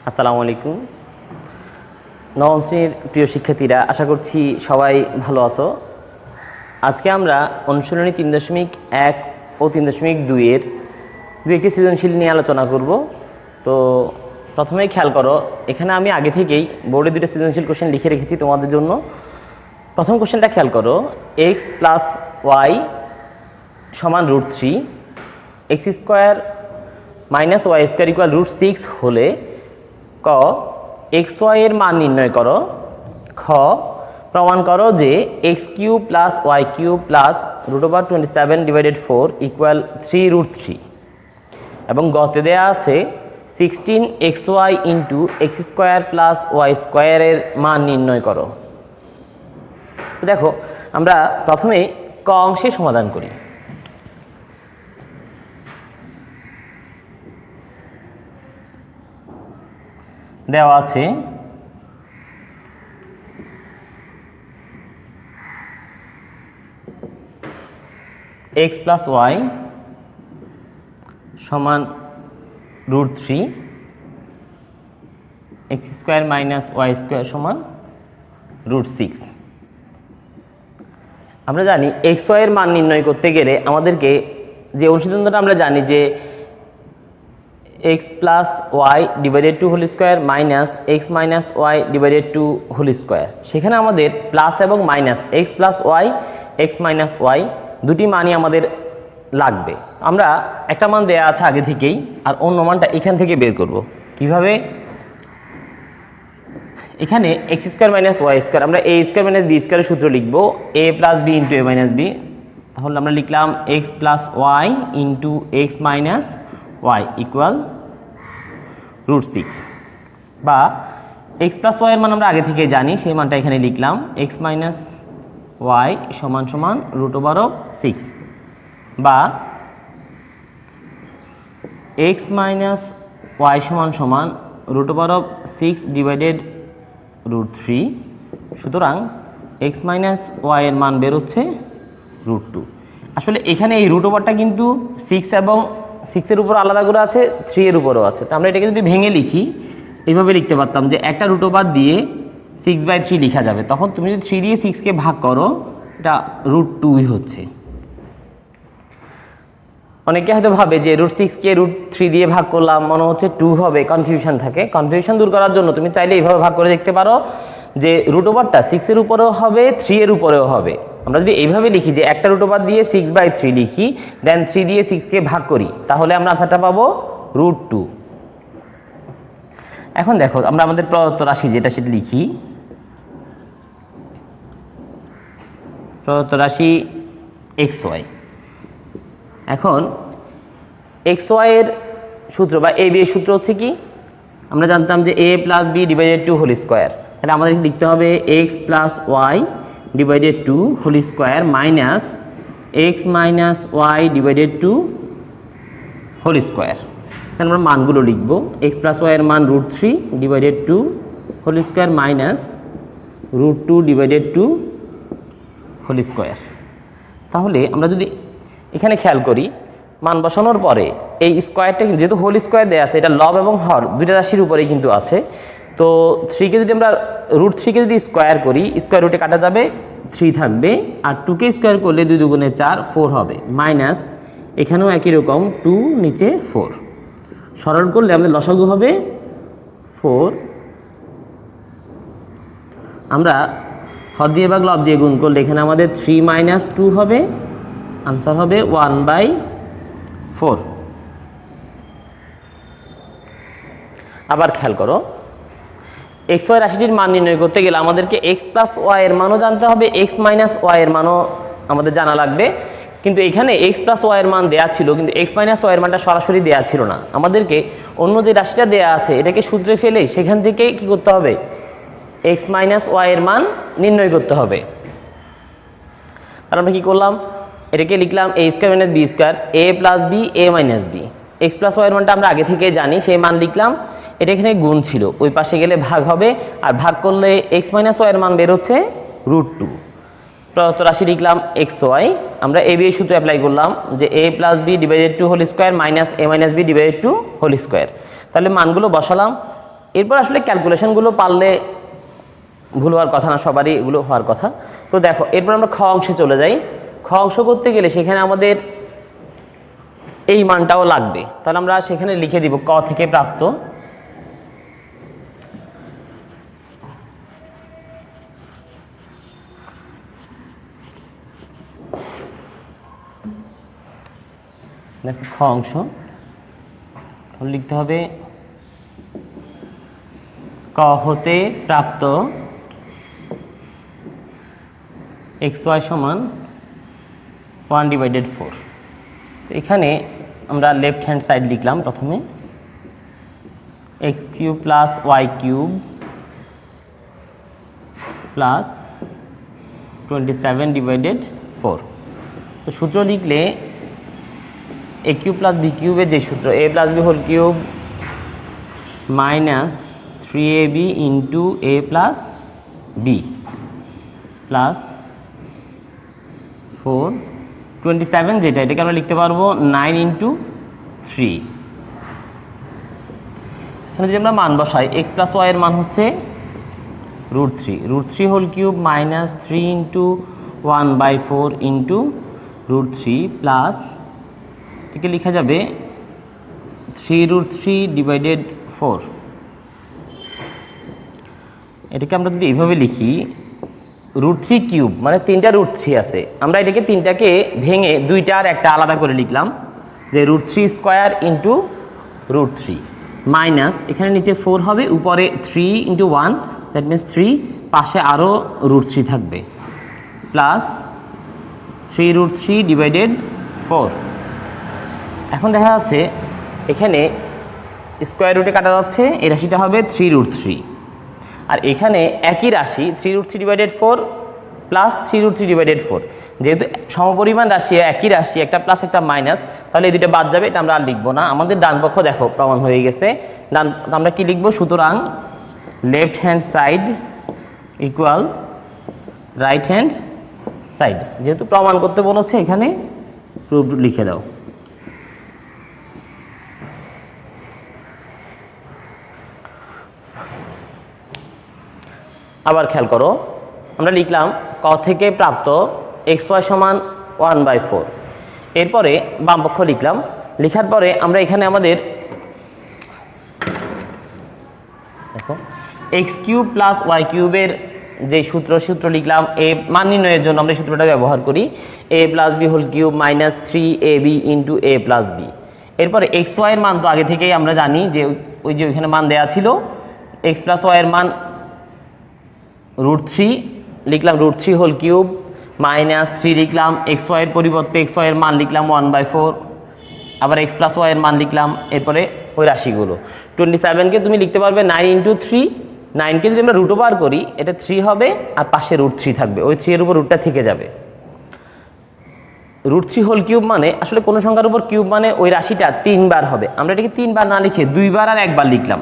আসসালামু আলাইকুম। নবম শ্রেণীর প্রিয় শিক্ষার্থীরা, আশা করছি সবাই ভালো আছো। আজকে আমরা অনুশীলনী 3.1 ও 3.2 এর একটি সৃজনশীল নিয়ে আলোচনা করব। তো প্রথমেই খেয়াল করো, এখানে আমি আগে থেকেই বোর্ডে দুটো সৃজনশীল কোশ্চেন লিখে রেখেছি তোমাদের জন্য। প্রথম কোশ্চেনটা খেয়াল করো, x + y = √3, x² - y² = √6 হলে ক xy এর মান নির্ণয় করো। খ প্রমাণ করো যে x³ + y³ + √27/4 = 3√3 এবং গতে দেয়া আছে 16xy × x² + y² এর মান নির্ণয় করো। দেখো, আমরা প্রথমে ক অংশে সমাধান করি। দেওয়া আছে x + y = √3, x² - y² = √6। আমরা জানি xy এর মান নির্ণয় করতে গেলে আমাদেরকে যে অনুশীলনটা আমরা জানি যে x + y / 2² - x - y / 2²। সেখানে আমাদের প্লাস এবং minus x + y, x - y দুটি মানই আমাদের লাগবে। আমরা একটা মান দেয়া আছে আগে থেকেই, আর অন্য মানটা এখান থেকে বের করব। কিভাবে? এখানে x² - y² আমরা a² - b² এর সূত্র লিখব, a + b × a - b। তাহলে আমরা লিখলাম x + y × x - y = √6, বা x + y এর মান আমরা আগে থেকে জানি, সেই মানটা এখানে লিখলাম x - y = √6, বা x - y = √6 /√3। সুতরাং x - y এর মান বেরোচ্ছে √2। আসলে এখানে এই √টা কিন্তু 6 এবং 6 এর উপর আলাদা করে আছে, 3 এর উপরও আছে। তো আমরা এটাকে যদি ভেঙে লিখি, এইভাবে লিখতে পারতাম যে একটা √বাদ দিয়ে 6/3 লেখা যাবে। তখন তুমি যদি 3 দিয়ে 6কে ভাগ করো, এটা √2 হচ্ছে। অনেকে হয়তো ভাবে যে √6কে √3 দিয়ে ভাগ করলাম, মনে হচ্ছে 2 হবে, কনফিউশন থাকে। কনফিউশন দূর করার জন্য তুমি চাইলে এইভাবে ভাগ করে দেখতে পারো যে √টা 6 এর উপরেও হবে, 3 এর উপরেও হবে। আমরা যদি এইভাবে লিখি যে একটা √বাদ দিয়ে 6/3 লিখি, দেন 3 দিয়ে 6কে ভাগ করি, তাহলে আমরা আনসারটা পাবো √2। এখন দেখো, আমরা আমাদের প্রদত্ত রাশি যেটা সেটা লিখি। প্রদত্ত রাশি xy। এখন xy এর সূত্র বা a b এর সূত্র হচ্ছে কি? আমরা জানতাম যে a + b / 2² তাহলে আমাদের লিখতে হবে x + y / 2² - x - y / 2²। তাহলে আমরা মানগুলো লিখব। x + y এর মান √3 / 2² - √2 / 2²। তাহলে আমরা যদি এখানে খেয়াল করি, মান বসানোর পরে এই স্কোয়ারটা যেহেতু হোল স্কোয়ার দেওয়া আছে, এটা লব এবং হর দুইটা রাশির উপরেই কিন্তু আছে। তো 3কে যদি আমরা √3কে যদি স্কোয়ার করি, স্কোয়ার রুটে কাটা যাবে, 3 থাকবে। আর 2কে স্কোয়ার করলে 2 × 2 = 4, 4 হবে। মাইনাস এখানেও একই রকম 2, নিচে 4। সরল করলে আমাদের লসাগু হবে 4। আমরা হর দিয়ে ভাগ লব দিয়ে গুণ করলে এখানে আমাদের 3 - 2 হবে, আনসার হবে 1/4। আবার খেয়াল করো, xy রাশিটির মান নির্ণয় করতে গেলে আমাদেরকে x + y এর মানও জানতে হবে, x - y এর মানও আমাদের জানা লাগবে। কিন্তু এখানে x + y এর মান দেয়া ছিল, কিন্তু x - y এর মানটা সরাসরি দেয়া ছিল না। আমাদেরকে অন্য যে রাশিটা দেয়া আছে এটাকে সূত্রে ফেলে সেখান থেকে কি করতে হবে? x - y এর মান নির্ণয় করতে হবে। তাহলে আমরা কি করলাম? এটাকে লিখলাম a² - b², a + b, a - b। x + y এর মানটা আমরা আগে থেকে জানি, সেই মান লিখলাম। এটা এখানে গুণ ছিল, ওই পাশে গেলে ভাগ হবে, আর ভাগ করলে x - y এর মান বেরোচ্ছে √2। প্রদত্ত রাশি লিখলাম xy। আমরা a b এর সূত্র অ্যাপ্লাই করলাম যে a + b / 2² - a - b / 2²। তাহলে মানগুলো বসালাম। এরপর আসলে ক্যালকুলেশনগুলো পারলে ভুল হওয়ার কথা না, সবারই এগুলো হওয়ার কথা। তো দেখো এরপর আমরা খ অংশে চলে যাই। খ অংশ করতে গেলে সেখানে আমাদের এই মানটাও লাগবে, তাহলে আমরা সেখানে লিখে দিব ক থেকে প্রাপ্ত দেখো খ অংশ লিখতে হবে ক হতে প্রাপ্ত xy সমান 1/4। এখানে আমরা লেফট হ্যান্ড সাইড লিখলাম প্রথমে x³ প্লাস y³ প্লাস 27/4। তো সূত্র লিখলে a³ প্লাস b³ এর যে সূত্র a plus b whole cube minus 3ab into a plus b plus 4 27, যেটা এটাকে আমরা লিখতে পারবো 9 ইন্টু 3। এখানে যদি আমরা মান বসাই x প্লাস y এর মান হচ্ছে √3 whole cube minus 3 into 1/4 into √3 plus এটাকে লেখা যাবে 3√3/4। এটাকে আমরা যদি এইভাবে লিখি √3 কিউব মানে 3টা √3 আছে, আমরা এটাকে 3টাকে ভেঙে 2টা আর একটা আলাদা করে লিখলাম যে √3 স্কোয়ার ইন্টু √3 মাইনাস এখানে নিচে 4 হবে, উপরে 3 ইন্টু 1 দ্যাট মিনস 3, পাশে আরও √3 থাকবে প্লাস 3√3/4। এখন দেখা যাচ্ছে এখানে স্কোয়ার রুটে কাটা যাচ্ছে, এই রাশিটা হবে 3√3, আর এখানে একই রাশি 3√3/4 প্লাস 3√3/4। যেহেতু সমপরিমাণ রাশি, একই রাশি, একটা প্লাস একটা মাইনাস, তাহলে এই দুটো বাদ যাবে, এটা আমরা আর লিখবো না। আমাদের ডান পক্ষ দেখো প্রমাণ হয়ে গেছে। আমরা কি লিখবো? সুতরাং left hand side equal right hand side. যেহেতু প্রমাণ করতে বলেছে এখানে প্রুফ লিখে দাও। আবার খেয়াল করো, আমরা লিখলাম ক থেকে প্রাপ্ত xy সমান 1/4। এরপরে বাম পক্ষ লিখলাম, লেখার পরে আমরা এখানে আমাদের দেখো x³ প্লাস y³ এর যে সূত্র লিখলাম, a মান নির্ণয়ের জন্য আমরা সূত্রটা ব্যবহার করি a plus b whole cube minus 3ab into a plus b। এরপরে xy এর মান তো আগে থেকেই আমরা জানি যে ওই যে ওইখানে মান দেয়া ছিল, x প্লাস y এর মান √3 লিখলাম, √3 হোল কিউব মাইনাস 3 লিখলাম, xy এর পরিবর্তে xy এর মান লিখলাম 1/4, আবার x প্লাস y এর মান লিখলাম। এরপরে ওই রাশিগুলো 27কে তুমি লিখতে পারবে 9 ইন্টু 3। 9কে যদি আমরা √ওভার করি এটা 3 হবে, আর পাশে √3 থাকবে, ওই 3 এর উপর রুটটা থেকে যাবে। √3 হোল কিউব মানে আসলে কোনো সংখ্যার উপর কিউব মানে ওই রাশিটা 3 বার হবে, আমরা এটাকে 3 বার না লিখে 2 বার আর 1 বার লিখলাম।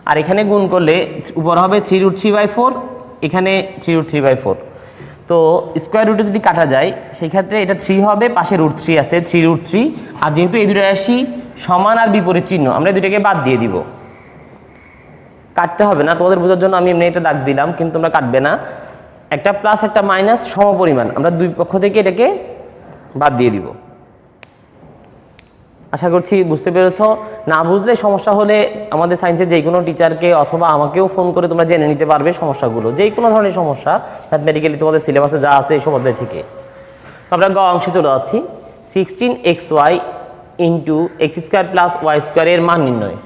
আর এখানে গুণ করলে উপর হবে 3√3/4, এখানে 3√3/4। তো স্কোয়ার রুটে যদি কাটা যায় সেই ক্ষেত্রে এটা 3 হবে, পাশে √3 আছে 3√3। আর যেহেতু এই দুটো রাশি সমান আর বিপরীত চিহ্ন, আমরা দুটোকে বাদ দিয়ে দিব, কাটতে হবে না। তোমাদের বোঝার জন্য আমি এমনি এটা দাগ দিলাম, কিন্তু তোমরা কাটবে না। একটা প্লাস একটা মাইনাস সমপরিমাণ, আমরা দুই পক্ষ থেকে এটাকে বাদ দিয়ে দিব। আশা করছি বুঝতে পেরেছ। না বুঝলে সমস্যা হলে আমাদের সায়েন্সের যে কোনো টিচারকে অথবা আমাকেও ফোন করে তোমরা জেনে নিতে পারবে সমস্যাগুলো, যে কোনো ধরনের সমস্যা ম্যাথমেটিক্যালি তোমাদের সিলেবাসে যা আছে এইসব অধ্যায় থেকে। তো আমরা গ অংশে চলে যাচ্ছি। 16xy into x² plus y² এর মান নির্ণয়।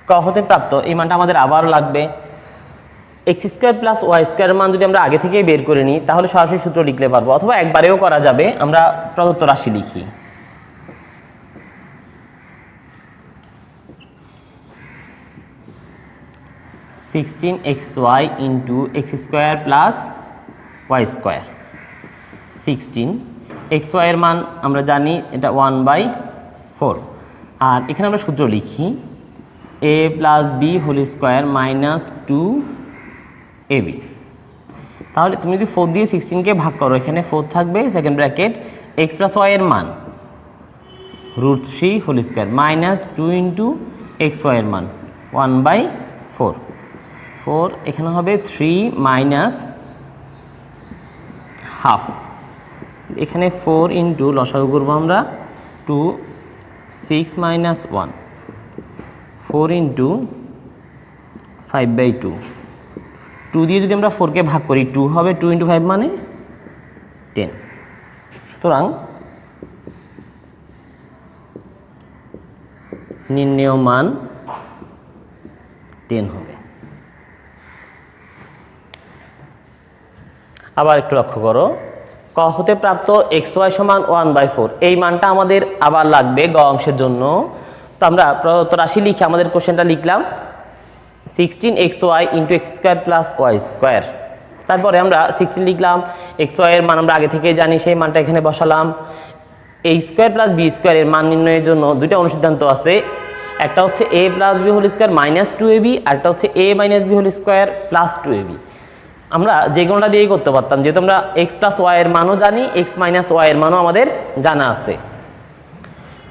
ক হতে প্রাপ্ত এই মানটা আমাদের আবারও লাগবে। x² প্লাস y² এর মান যদি আমরা আগে থেকেই বের করে নিই তাহলে সরাসরি সূত্র লিখতে পারবো, অথবা একবারেও করা যাবে। আমরা প্রদত্ত রাশি লিখি। (16xy into x² plus y²) 16 xy এর মান আমরা জানি এটা 1/4, আর এখানে আমরা সূত্র লিখি a plus b whole square minus 2ab। তাহলে তুমি যদি 4 দিয়ে 16কে ভাগ করো, এখানে 4 থাকবে, second bracket x plus y এর মান √3 whole square minus 2 into x y এর মান 1/4। 4 এখানে হবে 3 মাইনাস হাফ, এখানে 4 ইন্টু লসাগু করবো আমরা 2, 6 মাইনাস 1, 4 ইন্টু 5/2। 2 দিয়ে যদি আমরা 4কে ভাগ করি 2 হবে, 2 ইন্টু 5 মানে 10। সুতরাং নির্ণেয় মান 10 হবে। আবার একটু লক্ষ্য করো, ক হতে প্রাপ্ত xy সমান 1/4 এই মানটা আমাদের আবার লাগবে গ অংশের জন্য। তো আমরা প্রদত্ত রাশি লিখে আমাদের কোশ্চেনটা লিখলাম 16xy into x square plus y square. তারপরে আমরা 16 লিখলাম, xy এর মান আমরা আগে থেকে জানি, সেই মানটা এখানে বসালাম। a স্কোয়ার প্লাস বি স্কোয়ারের মান নির্ণয়ের জন্য দুইটা অনুসিদ্ধান্ত আছে, একটা হচ্ছে a plus b whole square minus 2ab, আর একটা হচ্ছে a minus b whole square plus 2ab। আমরা যে কোনোটা দিয়েই করতে পারতাম, যেহেতু আমরা এক্স প্লাস ওয়াই এর মানও জানি, এক্স মাইনাস ওয়াই এর মানও আমাদের জানা আছে।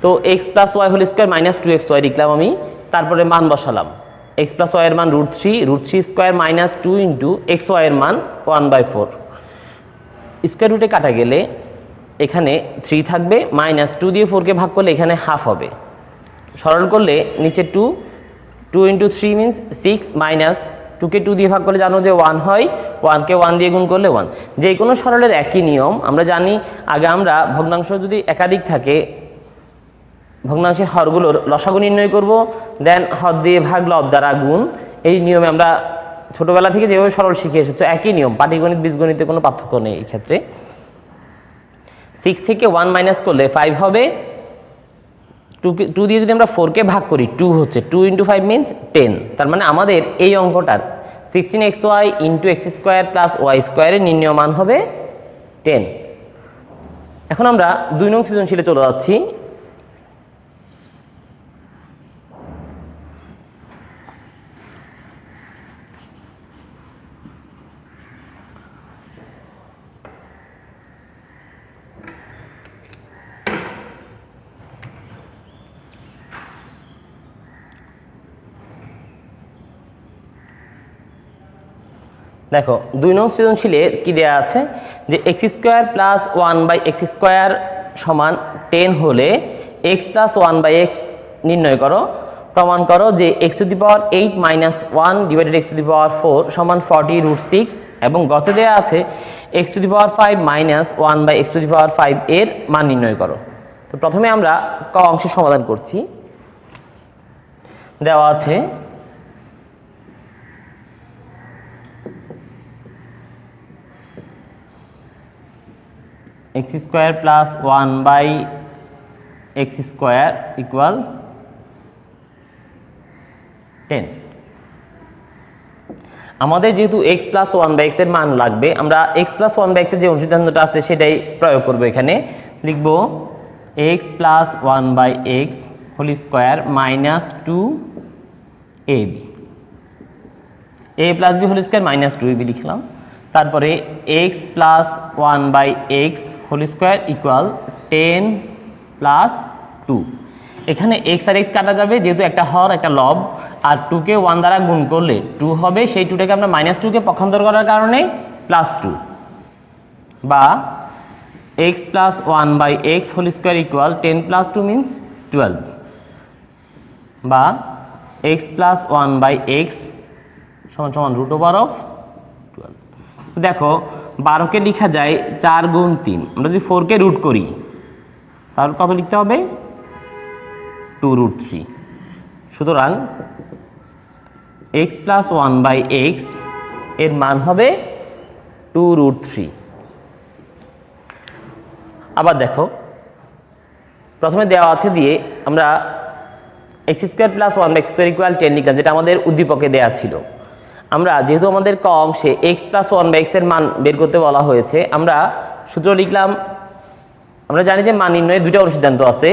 তো x plus y whole square minus 2xy লিখলাম আমি, তারপরে মান বসালাম। এক্স প্লাস ওয়াই এর মান √3 square minus 2 into x y এর মান 1/4। স্কোয়ার রুটে কাটা গেলে এখানে 3 থাকবে, মাইনাস 2 দিয়ে 4কে ভাগ করলে এখানে হাফ হবে। সরল করলে নিচে 2 ইন্টু 3 মিনস 6, মাইনাস 2কে 2 দিয়ে ভাগ করলে জানো যে 1 হয়, 1কে 1 দিয়ে গুণ করলে 1। যে কোনো সরলের একই নিয়ম আমরা জানি। আগে আমরা ভগ্নাংশ যদি একাধিক থাকে, ভগ্নাংশের হরগুলোর লসাগু নির্ণয় করব, দেন হর দিয়ে ভাগ, লব দ্বারা গুণ। এই নিয়মে আমরা ছোটবেলা থেকে যেভাবে সরল শিখে এসেছো, একই নিয়ম, পাটিগণিত বীজগণিতে কোনো পার্থক্য নেই এই ক্ষেত্রে। 6 থেকে 1 মাইনাস করলে 5 হবে। 2 দিয়ে যদি আমরা 4কে ভাগ করি 2 হচ্ছে, 2 ইন্টু 5 মিনস 10। তার মানে আমাদের এই অঙ্কটার 16xy into x square plus y স্কোয়ারের নির্ণেয় মান হবে 10। এখন আমরা 2 নং সৃজনশীলে চলে যাচ্ছি। দেখো 2 নং সৃজনশীলে কি দেওয়া আছে যে x square plus 1/x square সমান 10 হলে x প্লাস 1/x নির্ণয় করো। প্রমাণ করো যে x⁸ মাইনাস 1 ডিভাইডেড x⁴ সমান 40√6, এবং গত দেওয়া আছে x⁵ মাইনাস 1/x⁵ এর মান নির্ণয় করো। তো প্রথমে আমরা ক অংশের সমাধান করছি। দেওয়া আছে x square plus 1/x square equal 10। আমাদের যেহেতু x প্লাস 1/x এর মান লাগবে, আমরা x প্লাস 1/x এর যে অনুসিদ্ধান্তটা আছে সেটাই প্রয়োগ করব। এখানে লিখব x plus 1/x whole square minus 2ab, a plus b whole square minus 2ab লিখলাম। তারপরে x plus 1/x whole square equal 10 plus 2। এখানে x আর x কাটা যাবে, যেহেতু একটা হর একটা লব, আর 2কে 1 দ্বারা গুণ করলে 2 হবে, সেই 2টাকে আমরা মাইনাস 2কে পক্ষান্তর করার কারণে প্লাস 2, বা x plus 1/x whole square equal 10 plus 2 means 12, বা x প্লাস 1/x সমান সমান √12। দেখো 12কে লেখা যায় 4 গুণ 3, আমরা যদি 4কে রুট করি তাহলে কত লিখতে হবে 2√3। সুতরাং x প্লাস 1/x এর মান হবে 2√3। আবার দেখো প্রথমে দেওয়া আছে দিয়ে আমরা x square plus 1/x square equal 10 লিখলাম, যেটা আমাদের উদ্দীপকে দেওয়া ছিল। আমরা যেহেতু আমাদের ক অংশে x প্লাস 1/x এর মান বের করতে বলা হয়েছে, আমরা সূত্র লিখলাম। আমরা জানি যে মান নির্ণয়ে দুইটা অনুসিদ্ধান্ত আছে,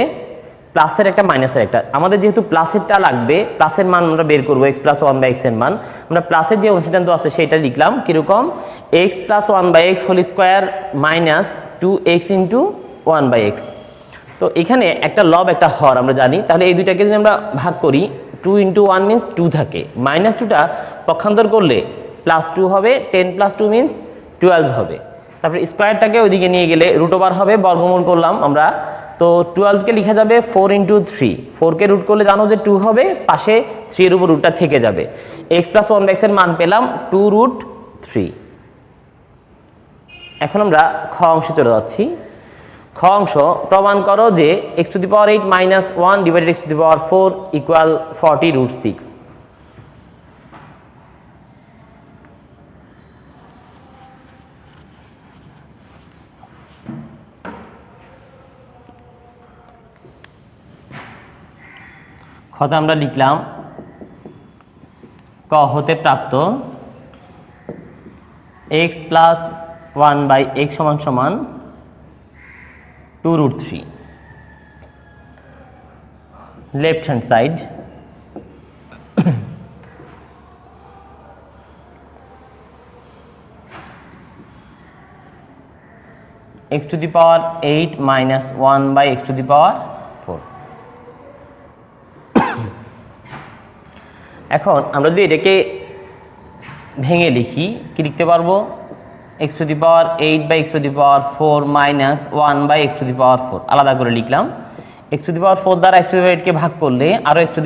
প্লাসের একটা মাইনাসের একটা। আমাদের যেহেতু প্লাসেরটা লাগবে, প্লাসের মান আমরা বের করবো x plus one by x এর মান। আমরা প্লাসের যে অনুসিদ্ধান্ত আছে সেটা লিখলাম কিরকম, x plus one by x whole square minus 2x into one by x. তো এখানে একটা লব একটা হর আমরা জানি, তাহলে এই দুইটাকে যদি আমরা ভাগ করি 2 ইন্টু ওয়ান মিনস 2 থাকে, মাইনাস 2টা পক্ষান্তর করলে প্লাস 2 হবে, 10 প্লাস 2 মিনস 12 হবে। তারপরে স্কোয়ারটাকে ওইদিকে নিয়ে গেলে রুট ওভার হবে, বর্গমূল করলাম আমরা। তো 12কে লেখা যাবে 4 ইন্টু 3, 4কে রুট করলে জানো যে 2 হবে, পাশে 3 এর উপর রুটটা থেকে যাবে। X plus one by x এর মান পেলাম 2√3। এখন আমরা খ অংশে চলে যাচ্ছি। খ অংশ, প্রমাণ করো যে x⁸ minus 1 divided x⁴ equal 40√6। খতে আমরা লিখলাম ক হতে প্রাপ্ত x প্লাস 1 বাই x সমান সমান 2√3। Left hand side x⁸ minus 1 by x⁴। এখন আমরা যদি এটাকে ভেঙে লিখি কি লিখতে পারবো, x⁸ by x⁴ minus 1 by x⁴ আলাদা করে লিখলাম। x⁴ দ্বারা x⁴কে ভাগ করলে আরও x⁴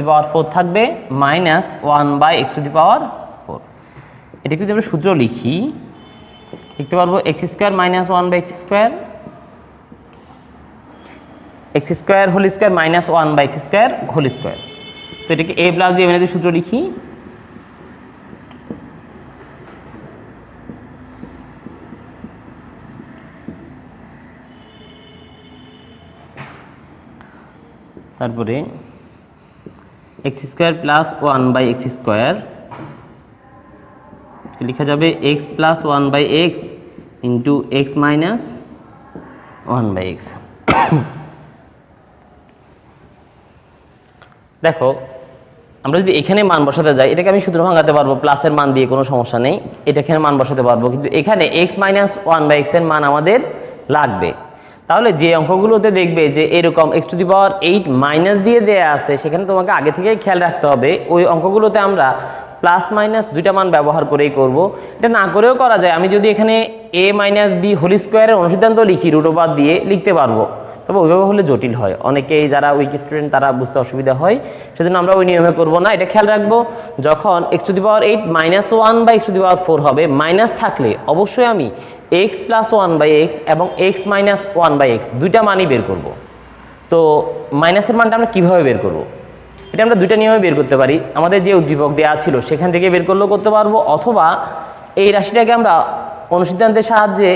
থাকবে মাইনাস 1 বাই x⁴। এটাকে যদি আমরা সূত্র লিখি লিখতে পারবো x² minus 1 by x² whole square minus 1 by x² whole square. তো এটাকে a প্লাস বি মাইনাস সূত্র লিখি। তারপরে x² প্লাস 1 বাই x² লেখা যাবে x plus 1 by x into x minus 1 by x। দেখো আমরা যদি এখানে মান বসাতে যাই, এটাকে আমি সূত্র ভাঙাতে পারবো, প্লাসের মান দিয়ে কোনো সমস্যা নেই, এটা এখানে মান বসাতে পারবো, কিন্তু এখানে x মাইনাস 1 বাই x এর মান আমাদের লাগবে। তাহলে যে অঙ্কগুলোতে দেখবে যে এরকম x⁸ মাইনাস দিয়ে দেয়া আছে, সেখানে তোমাকে আগে থেকেই খেয়াল রাখতে হবে ওই অঙ্কগুলোতে আমরা প্লাস মাইনাস দুইটা মান ব্যবহার করেই করব। এটা না করেও করা যায়, আমি যদি এখানে a মাইনাস বি হোল স্কোয়ারের অনুসিদ্ধান্ত লিখি রুট ওভার দিয়ে লিখতে পারবো, তবে ওইভাবে হলে জটিল হয়, অনেকেই যারা উইক স্টুডেন্ট তারা বুঝতে অসুবিধা হয়, সেজন্য আমরা ওই নিয়মে করব না। এটা খেয়াল রাখবো, যখন x⁸ মাইনাস 1 বাই x⁴ হবে, মাইনাস থাকলে অবশ্যই আমি x প্লাস 1 বাই x এবং x মাইনাস 1 বাই x দুইটা মানই বের করব। তো মাইনাসের মানটা আমরা কীভাবে বের করব, এটা আমরা দুইটা নিয়মে বের করতে পারি। আমাদের যে উদ্দীপক দেওয়া ছিল সেখান থেকে বের করলেও করতে পারবো, অথবা এই রাশিটাকে আমরা অনুসিদ্ধান্তের সাহায্যে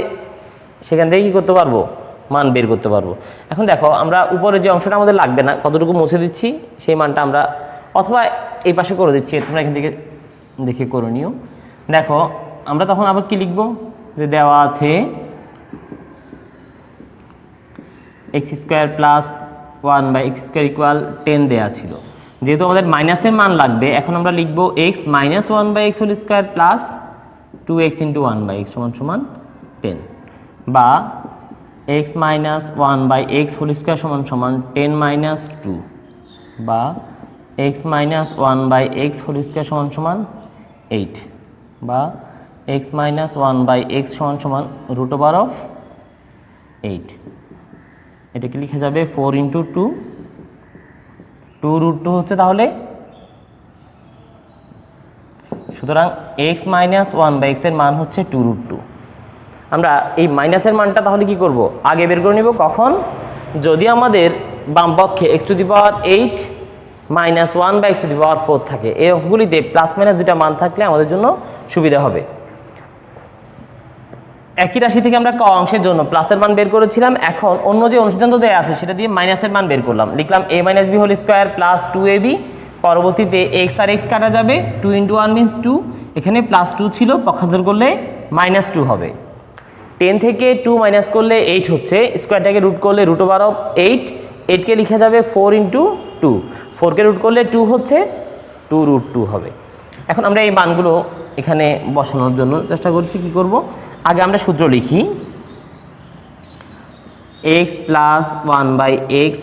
সেখান থেকে কী করতে পারবো, মান বের করতে পারবো। এখন দেখো আমরা উপরে যে অংশটা আমাদের লাগবে না, কতটুকু মুছে দিচ্ছি, সেই মানটা আমরা অথবা এই পাশে করে দিচ্ছি, তোমরা এখান থেকে দেখে করে নিও। দেখো আমরা তখন আবার কি লিখবো, যে দেওয়া আছে x² plus 1 by x² equal 10 দেওয়া ছিল, যেহেতু আমাদের মাইনাসের মান লাগবে, এখন আমরা লিখবো x minus 1 by x whole square plus 2x into 1 by x সমান সমান 10, বা x minus 1 by x whole square সমান সমান 10 মাইনাস 2, বা x minus 1 by x whole square সমান সমান 8, বা x মাইনাস 1 বাই x সমান সমান রুট ওভার অফ 8। এটাকে লিখে যাবে 4 ইন্টু 2, 2√2 হচ্ছে তাহলে, সুতরাং x মাইনাস 1 বাই x এর মান হচ্ছে 2√2। আমরা এই মাইনাসের মানটা তাহলে কি করব, আগে বের করে নিব, কখন, যদি আমাদের বাম পক্ষে x⁸ মাইনাস 1 বাই x⁴ থাকে। এই অঙ্কগুলিতে প্লাস মাইনাস দুটা মান থাকলে আমাদের জন্য সুবিধা হবে। একই রাশি থেকে আমরা ক অংশের জন্য প্লাসের মান বের করেছিলাম, এখন অন্য যে অনুসিদ্ধান্ত দেওয়া আছে সেটা দিয়ে মাইনাসের মান বের করলাম, লিখলাম a minus b whole square plus 2ab, পরবর্তীতে x আর x কাটা যাবে, 2 ইন্টু 1 মিনস 2, এখানে প্লাস 2 ছিল, পক্ষান্তর করলে মাইনাস 2 হবে, 10 থেকে 2 মাইনাস করলে 8 হচ্ছে, স্কোয়ারটাকে রুট করলে রুট ওভার অফ 8, 8কে লিখা যাবে 4 ইন্টু 2, 4কে রুট করলে 2 হচ্ছে 2√2 হবে। এখন আমরা এই মানগুলো এখানে বসানোর জন্য চেষ্টা করছি। কি করব, আগে আমরা সূত্র লিখি, x plus 1/x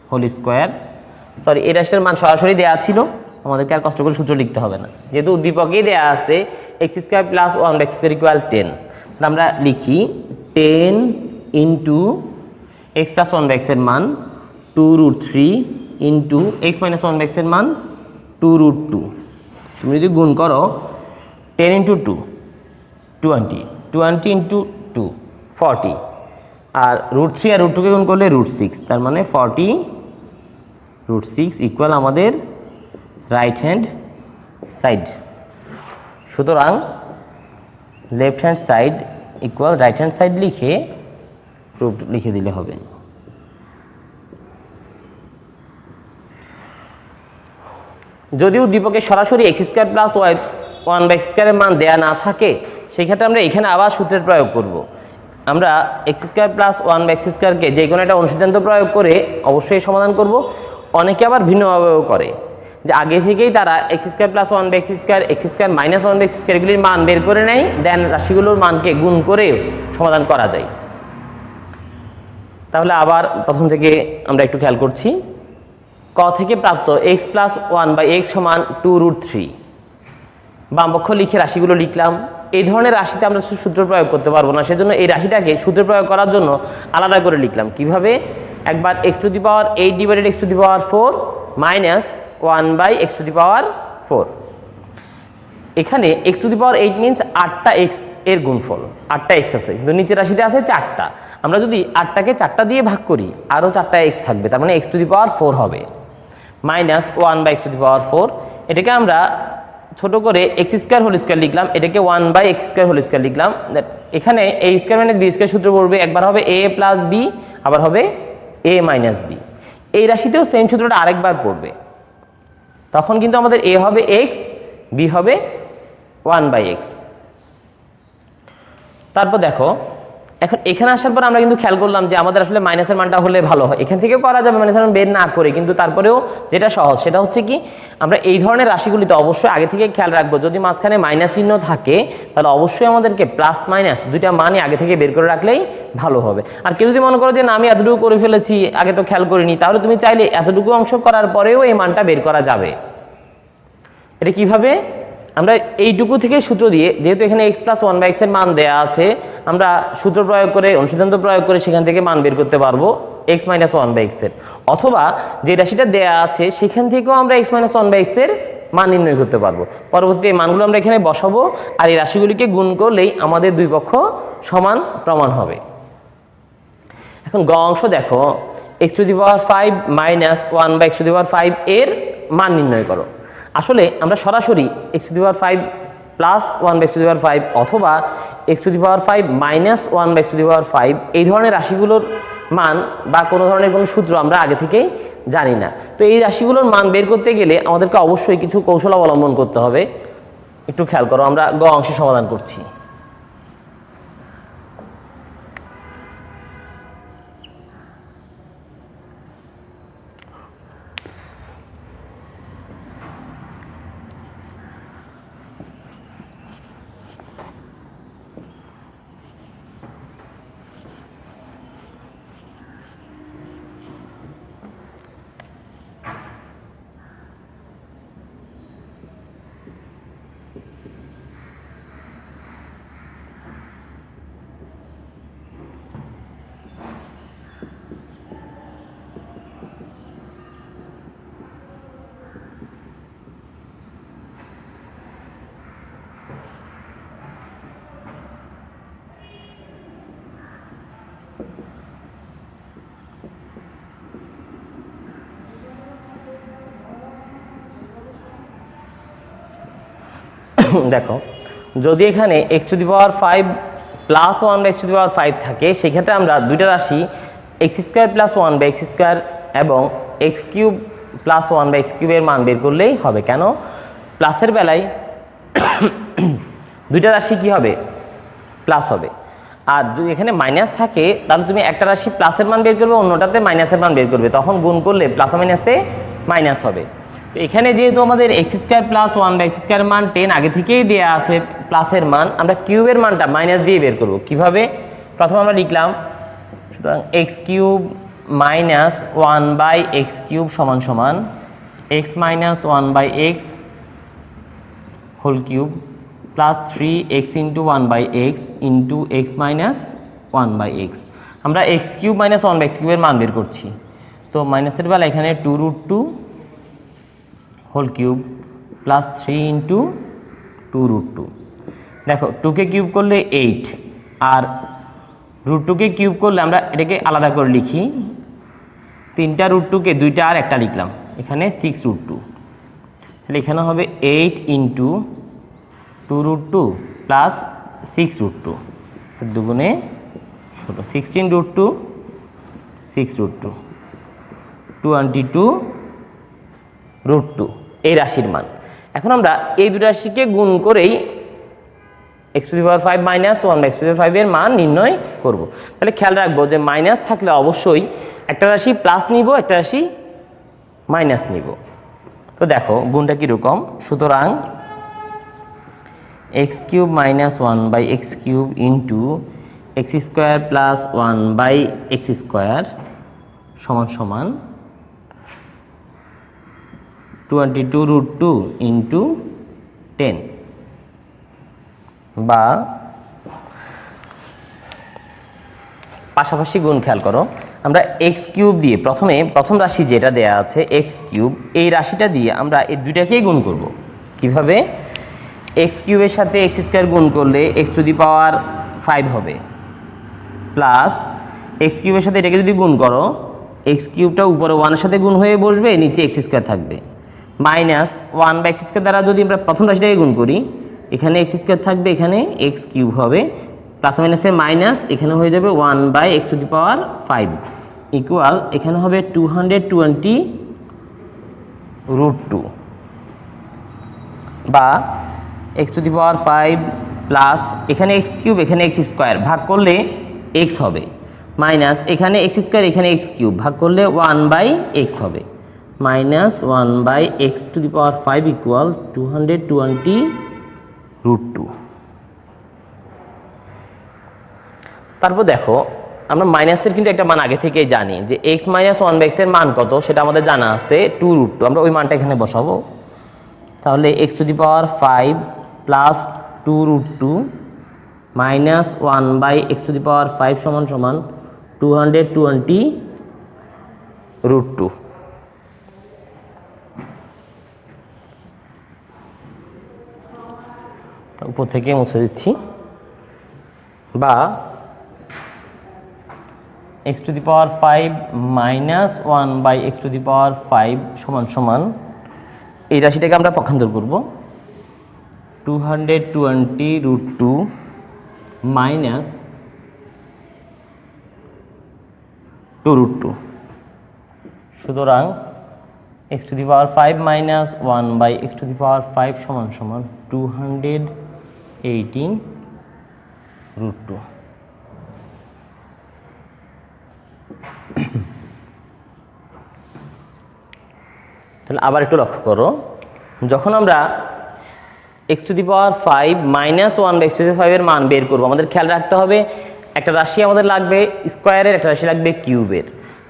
whole square. Sorry, এই রাশিটার মান সরাসরি দেওয়া ছিল, আমাদেরকে আর কষ্ট করে সূত্র লিখতে হবে না, যেহেতু উদ্দীপকেই দেওয়া আছে x² প্লাস 1/x² ইকুয়াল 10। আমরা লিখি 10 ইন্টু x প্লাস 1/x এর মান 2√3 ইন্টু x মাইনাস 1/x এর মান 2√2। তুমি যদি গুণ করো 10 ইন্টু 2 20, 20 ইন্টু 2 40, আর √3 আর √2কে গুণ করলে √6, তার মানে 40√6 ইকুয়াল আমাদের রাইট হ্যান্ড সাইড। সুতরাং left hand side equal right hand side লিখে প্রুফ লিখে দিলে হবে। যদি উদ্দীপকে সরাসরি x² প্লাস 1/x² এর মান দেয়া না থাকে, সেক্ষেত্রে আমরা এখানে আবার সূত্রের প্রয়োগ করব। আমরা x² প্লাস 1/x²কে যে কোনো একটা অনুসিদ্ধান্ত প্রয়োগ করে অবশ্যই সমাধান করব। অনেকে আবার ভিন্নভাবেও করে, যে আগে থেকেই তারা x² plus 1/x², x² minus 1/x² এগুলির মান বের করে নেয়, দেন রাশিগুলোর মানকে গুণ করে সমাধান করা যায়। তাহলে আবার প্রথম থেকে আমরা একটু খেয়াল করছি। ক থেকে প্রাপ্ত x প্লাস 1/x সমান 2√3, বামপক্ষ লিখে রাশিগুলো লিখলাম। এই ধরনের রাশিতে আমরা সূত্র প্রয়োগ করতে পারবো না, সেজন্য এই রাশিটাকে সূত্র প্রয়োগ করার জন্য আলাদা করে লিখলাম। কিভাবে, একবার x⁴ divided x⁴ minus 1/x⁴। এখানে x⁴ মিনস 8টা x এর গুণফল, 8টা x আছে, কিন্তু নিচের রাশিতে আছে 4টা। আমরা যদি 8টাকে 4টা দিয়ে ভাগ করি আরও 4টা x থাকবে, তার মানে x⁴ হবে মাইনাস 1/x⁴। এটাকে আমরা ছোট করে x² হোল স্কয়ার লিখলাম, এটাকে 1/x² হোল স্কয়ার লিখলাম। এখানে a square minus b square সূত্র পড়বে, একবার হবে a প্লাস b, আবার হবে a মাইনাস b। এই রাশিতেও সেম সূত্রটা আরেকবার পড়বে, তখন কিন্তু আমাদের a হবে x, b হবে 1/x। তারপর দেখো, এখন এখানে আসার পর আমরা কিন্তু খেয়াল করলাম যে আমাদের আসলে মাইনাসের মানটা হলে ভালো হয়। এখান থেকেও করা যাবে মাইনাসের মান বের না করে, কিন্তু তারপরেও যেটা সহজ সেটা হচ্ছে কি, আমরা এই ধরনের রাশিগুলিতে অবশ্যই আগে থেকে খেয়াল রাখবো, যদি মাঝখানে মাইনাস চিহ্ন থাকে তাহলে অবশ্যই আমাদেরকে প্লাস মাইনাস দুইটা মানই আগে থেকে বের করে রাখলেই ভালো হবে। আর কেউ যদি মনে করো যে না আমি এতটুকু করে ফেলেছি, আগে তো খেয়াল করিনি, তাহলে তুমি চাইলে এতটুকু অংশ করার পরেও এই মানটা বের করা যাবে। এটা কিভাবে, আমরা এইটুকু থেকে সূত্র দিয়ে, যেহেতু এখানে x প্লাস 1/x এর মান দেয়া আছে, আমরা সূত্র প্রয়োগ করে অনুসিদ্ধান্ত প্রয়োগ করে সেখান থেকে মান বের করতে পারবো x মাইনাস 1/x এর, অথবা যে রাশিটা দেয়া আছে সেখান থেকেও আমরা x মাইনাস 1/x এর মান নির্ণয় করতে পারবো। পরবর্তী এই মানগুলো আমরা এখানে বসাবো, আর এই রাশিগুলিকে গুণ করলেই আমাদের দুই পক্ষ সমান প্রমাণ হবে। এখন গ অংশ দেখো, x⁵ মাইনাস 1/x⁵ এর মান নির্ণয় করো। আসলে আমরা সরাসরি x⁵ প্লাস 1/x⁵ অথবা x⁵ মাইনাস 1/x⁵ এই ধরনের রাশিগুলোর মান বা কোনো ধরনের কোনো সূত্র আমরা আগে থেকেই জানি না। তো এই রাশিগুলোর মান বের করতে গেলে আমাদেরকে অবশ্যই কিছু কৌশল অবলম্বন করতে হবে। একটু খেয়াল করো, আমরা গ অংশে সমাধান করছি। দেখো, যদি এখানে x⁵ প্লাস 1/x⁵ থাকে, সেক্ষেত্রে আমরা দুইটা রাশি x² প্লাস 1/x² এবং x³ প্লাস 1/x³ এর মান বের করলেই হবে। কেন, প্লাসের বেলায় দুইটা রাশি কি হবে, প্লাস হবে, আর যদি এখানে মাইনাস থাকে তাহলে তুমি একটা রাশি প্লাসের মান বের করবে, অন্যটাতে মাইনাসের মান বের করবে, তখন গুণ করলে প্লাস মাইনাসে মাইনাস হবে। তো এখানে যেহেতু আমাদের x square plus one by x square মান 10 আগে থেকেই দেওয়া আছে প্লাসের মান, আমরা কিউবের মানটা মাইনাস দিয়ে বের করব। কিভাবে? প্রথমে আমরা লিখলাম, সুতরাং x cube minus one by x cube সমান সমান x minus one by x whole cube plus 3x into one by x into x minus one by x. আমরা x cube minus one by x কিউবের মান বের করছি, তো মাইনাসের বেলা এখানে 2√2 হোল কিউব প্লাস 3 ইন্টু 2√2। দেখো 2কে কিউব করলে 8 আর √2কে কিউব করলে আমরা এটাকে আলাদা করে লিখি, 3টা √2কে 2টা আর একটা লিখলাম, এখানে 6√2, তাহলে এখানে হবে 8 ইন্টু 2√2 প্লাস 6√2, দুগুণে ছোট 16√2 6√2 22√2 এই রাশির মান। এখন আমরা এই দুটো রাশিকে গুণ করেই x⁵ মাইনাস 1/x⁵ এর মান নির্ণয় করব। তাহলে খেয়াল রাখবো যে মাইনাস থাকলে অবশ্যই একটা রাশি প্লাস নিব, একটা রাশি মাইনাস নিব। তো দেখো গুণটা কীরকম, সুতরাং x cube minus one by x cube into x square plus one by x square সমান সমান 22√2 ইন্টু 10, বা পাশাপাশি গুণ খেয়াল করো, আমরা এক্স কিউব দিয়ে প্রথম রাশি যেটা দেয়া আছে এক্স কিউব, এই রাশিটা দিয়ে আমরা এই দুইটাকেই গুণ করব। কিভাবে? এক্স কিউবের সাথে এক্স স্কোয়ার গুণ করলে x⁵ হবে, প্লাস এক্স কিউবের সাথে এটাকে যদি গুণ করো এক্স কিউবটা উপরে ওয়ানের সাথে গুণ হয়ে বসবে, নিচে এক্স স্কোয়ার থাকবে, মাইনাস 1/x² দ্বারা যদি আমরা প্রথম রাশিটাকে গুণ করি এখানে এক্স স্কোয়ার থাকবে, এখানে এক্স কিউব হবে, প্লাস মাইনাসে মাইনাস, এখানে হয়ে যাবে 1/x⁵ ইকুয়াল এখানে হবে 220√2, বা x⁵ প্লাস এখানে এক্স কিউব এখানে এক্স স্কোয়ার ভাগ করলে এক্স হবে, মাইনাস এখানে এক্স স্কোয়ার এখানে এক্স কিউব ভাগ করলে 1/x হবে, মাইনাস 1/x⁵ ইকুয়াল 220√2। তারপর দেখো আমরা মাইনাসের কিন্তু একটা মান আগে থেকেই জানি যে x মাইনাস 1/x এর মান কত সেটা আমাদের জানা আছে 2√2, আমরা ওই মানটা এখানে বসাবো। তাহলে x⁵ প্লাস 2√2 মাইনাস 1/x⁵ সমান সমান 220√2। উপর থেকে মুছে দিচ্ছি, বা x⁵ মাইনাস 1/x⁵ সমান সমান এই রাশিটাকে আমরা পক্ষান্তর করব, 220√2 মাইনাস 2√2, সুতরাং x⁵ মাইনাস 1/x⁵ সমান সমান 218√2। তাহলে আবার একটু লক্ষ্য করো, যখন আমরা x⁵ মাইনাস 1/x⁵ এর মান বের করবো আমাদের খেয়াল রাখতে হবে একটা রাশি আমাদের লাগবে স্কোয়ারের, একটা রাশি লাগবে কিউবের।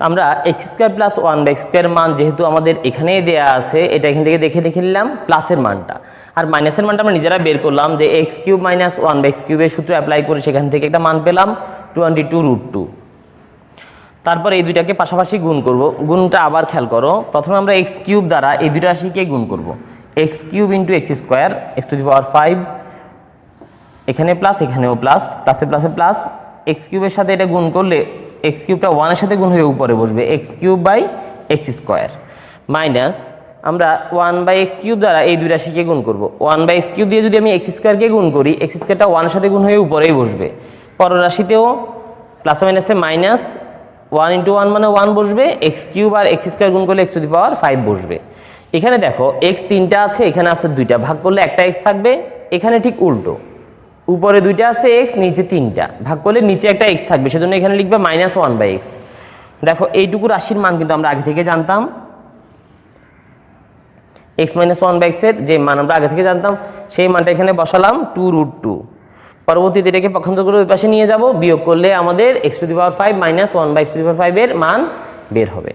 আমরা x² প্লাস 1/x² মান যেহেতু আমাদের এখানেই দেয়া আছে, এটা এখান থেকে দেখে নিলাম প্লাসের মানটা, আর মাইনাসের মানটা আমরা নিজেরা বের করলাম যে x³ মাইনাস 1/x³ এর সূত্র অ্যাপ্লাই করে সেখান থেকে একটা মান পেলাম 22√2। তারপর এই দুইটাকে পাশাপাশি গুণ করব, গুণটা আবার খেয়াল করো, প্রথমে আমরা x³ দ্বারা এই দুইটা রাশিকে গুণ করব, x³ into x square x⁵, এখানে প্লাস এখানেও প্লাস, প্লাসে প্লাসে প্লাস, x³ এর সাথে এটা গুণ করলে x³ 1 এর সাথে গুণ হয়ে উপরে বসবে x³ মাইনাস আমরা 1/x³ দ্বারা এই দুই রাশিকে গুণ করব, 1/x³ দিয়ে যদি আমি x² গুণ করি x² 1 এর সাথে গুণ হয়ে উপরেই বসবে, পরের রাশিতেও প্লাস মাইনাসে মাইনাস 1 ইন্টু 1 মানে 1 বসবে, x³ আর x² গুণ করলে x⁵ বসবে। এখানে দেখো x 3টা আছে, এখানে আছে 2টা, ভাগ করলে একটা x থাকবে, এখানে ঠিক উল্টো, উপরে দুইটা আছে এক্স, নিচে তিনটা, ভাগ করলে নিচে একটা এক্স থাকবে, সেজন্য এখানে লিখবে -1/x। দেখো এইটুকু রাশির মান কিন্তু আমরা আগে থেকে জানতাম, x - 1/x এর যে মান আমরা আগে থেকে জানতাম সেই মানটা এখানে বসালাম 2√2। পরবর্তীতে এটাকে পক্ষান্তর করে ওই পাশে নিয়ে যাব, বিয়োগ করলে আমাদের x⁵ - 1/x⁵ এর মান বের হবে।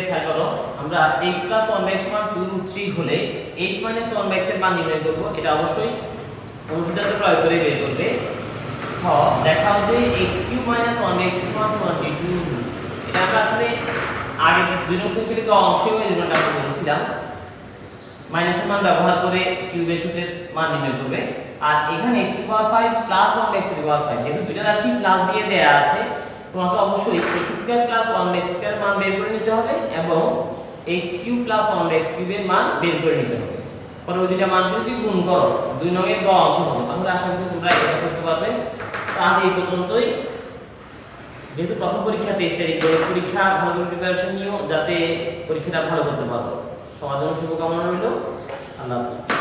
খেয়াল করো, আমরা x + 1/x = 2√3 হলে x - 1/x এর মান নির্ণয় করব। এটা অবশ্যই অনুসিদ্ধান্ত প্রয়োগ করে বের করবে। খ দেখাও যে x³ - 1/x = 22। এটা আমরা আসলে আগে দুই নম্বর ছিল তো অংশেও এই জন্য আমরা বলেছিলাম মাইনাসের মান ব্যবহার করে কিউবের সূত্রের মান নির্ণয় করবে। আর এখানে x⁵ + 1/x⁵, যেহেতু দুইটা রাশি প্লাস দিয়ে দেয়া আছে, তোমাকে অবশ্যই x² + 1/x² এর মান বের করে নিতে হবে এবং x³ + 1/x³ এর মান বের করে নিতে হবে। পরে ওই দুইটা মান যদি গুণ করো দুই নংয়ের গ অংশ পাবো, তাহলে আশা করি তোমরা এটা করতে পারবে। তো আজ এই পর্যন্তই। যেহেতু প্রথম পরীক্ষা 23 তারিখ, পরীক্ষা ভালো করে প্রিপারেশন নিও যাতে পরীক্ষাটা ভালো করতে পারো। সবার জন্য শুভকামনা রইল। আল্লাহ হাফেজ।